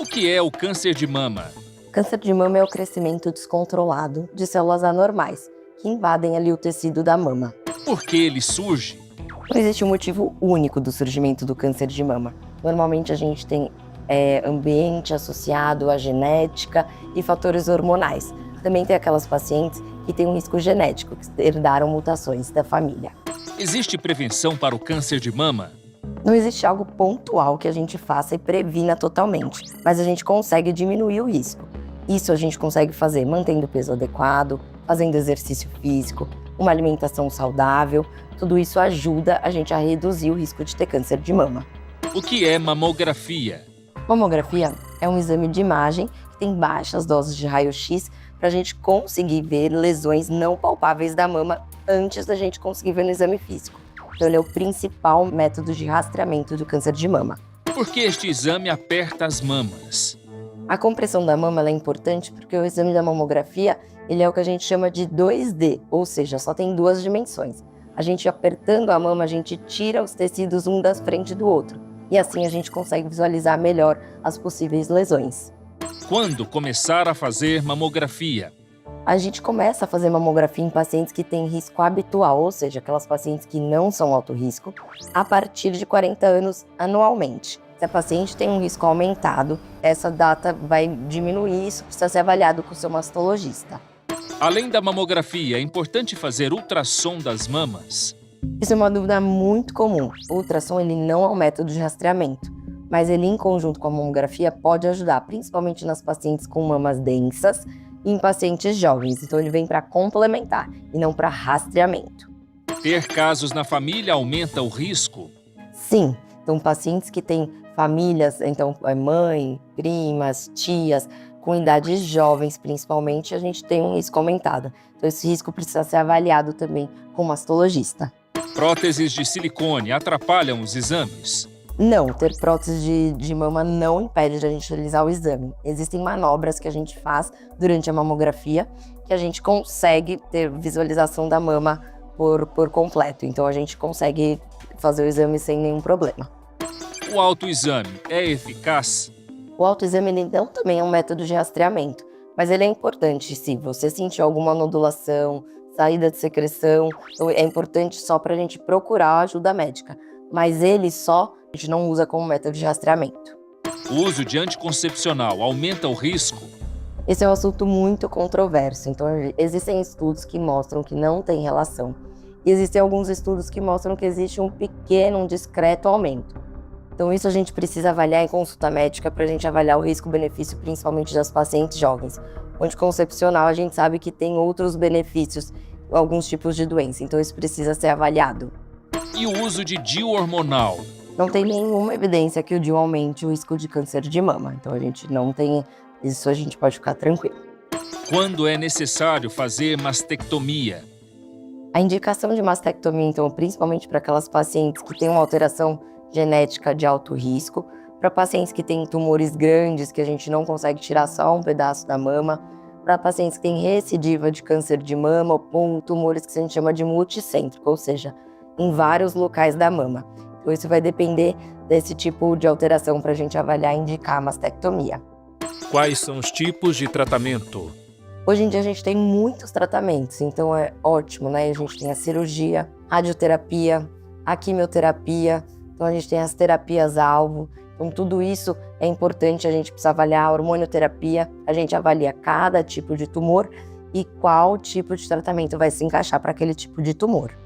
que é o câncer de mama? Câncer de mama é o crescimento descontrolado de células anormais, que invadem ali o tecido da mama. Por que ele surge? Não existe um motivo único do surgimento do câncer de mama. Normalmente a gente tem ambiente associado à genética e fatores hormonais. Também tem aquelas pacientes que têm um risco genético, que herdaram mutações da família. Existe prevenção para o câncer de mama? Não existe algo pontual que a gente faça e previna totalmente, mas a gente consegue diminuir o risco. Isso a gente consegue fazer mantendo o peso adequado, fazendo exercício físico, uma alimentação saudável. Tudo isso ajuda a gente a reduzir o risco de ter câncer de mama. O que é mamografia? Mamografia é um exame de imagem que tem baixas doses de raio-x para a gente conseguir ver lesões não palpáveis da mama antes da gente conseguir ver no exame físico. Então ele é o principal método de rastreamento do câncer de mama. Por que este exame aperta as mamas? A compressão da mama ela é importante porque o exame da mamografia ele é o que a gente chama de 2D, ou seja, só tem duas dimensões. A gente apertando a mama, a gente tira os tecidos um da frente do outro. E assim a gente consegue visualizar melhor as possíveis lesões. Quando começar a fazer mamografia? A gente começa a fazer mamografia em pacientes que têm risco habitual, ou seja, aquelas pacientes que não são alto risco, a partir de 40 anos anualmente. Se a paciente tem um risco aumentado, essa data vai diminuir, isso precisa ser avaliado com o seu mastologista. Além da mamografia, é importante fazer ultrassom das mamas? Isso é uma dúvida muito comum. O ultrassom ele não é um método de rastreamento, mas ele em conjunto com a mamografia pode ajudar, principalmente nas pacientes com mamas densas e em pacientes jovens. Então ele vem para complementar e não para rastreamento. Ter casos na família aumenta o risco? Sim, então pacientes que têm famílias, então mãe, primas, tias, com idades jovens principalmente, a gente tem um risco aumentado. Então esse risco precisa ser avaliado também com o mastologista. Próteses de silicone atrapalham os exames? Não, ter prótese de mama não impede de a gente realizar o exame. Existem manobras que a gente faz durante a mamografia que a gente consegue ter visualização da mama por completo. Então a gente consegue fazer o exame sem nenhum problema. O autoexame é eficaz? O autoexame ele não também é um método de rastreamento, mas ele é importante se você sentir alguma nodulação, saída de secreção, então é importante só para a gente procurar ajuda médica. Mas ele só a gente não usa como método de rastreamento. O uso de anticoncepcional aumenta o risco? Esse é um assunto muito controverso, então existem estudos que mostram que não tem relação. E existem alguns estudos que mostram que existe um pequeno, um discreto aumento. Então isso a gente precisa avaliar em consulta médica para a gente avaliar o risco-benefício, principalmente das pacientes jovens. O anticoncepcional a gente sabe que tem outros benefícios, alguns tipos de doença, então isso precisa ser avaliado. E o uso de DIU hormonal? Não tem nenhuma evidência que o DIU aumente o risco de câncer de mama, então a gente não tem isso, a gente pode ficar tranquilo. Quando é necessário fazer mastectomia? A indicação de mastectomia, então, principalmente para aquelas pacientes que têm uma alteração genética de alto risco, para pacientes que têm tumores grandes que a gente não consegue tirar só um pedaço da mama, para pacientes que têm recidiva de câncer de mama ou tumores que a gente chama de multicêntrico, ou seja, em vários locais da mama. Então isso vai depender desse tipo de alteração para a gente avaliar e indicar a mastectomia. Quais são os tipos de tratamento? Hoje em dia a gente tem muitos tratamentos, então é ótimo, né? A gente tem a cirurgia, radioterapia, a quimioterapia, então a gente tem as terapias-alvo. Então tudo isso é importante, a gente precisa avaliar a hormonioterapia, a gente avalia cada tipo de tumor e qual tipo de tratamento vai se encaixar para aquele tipo de tumor.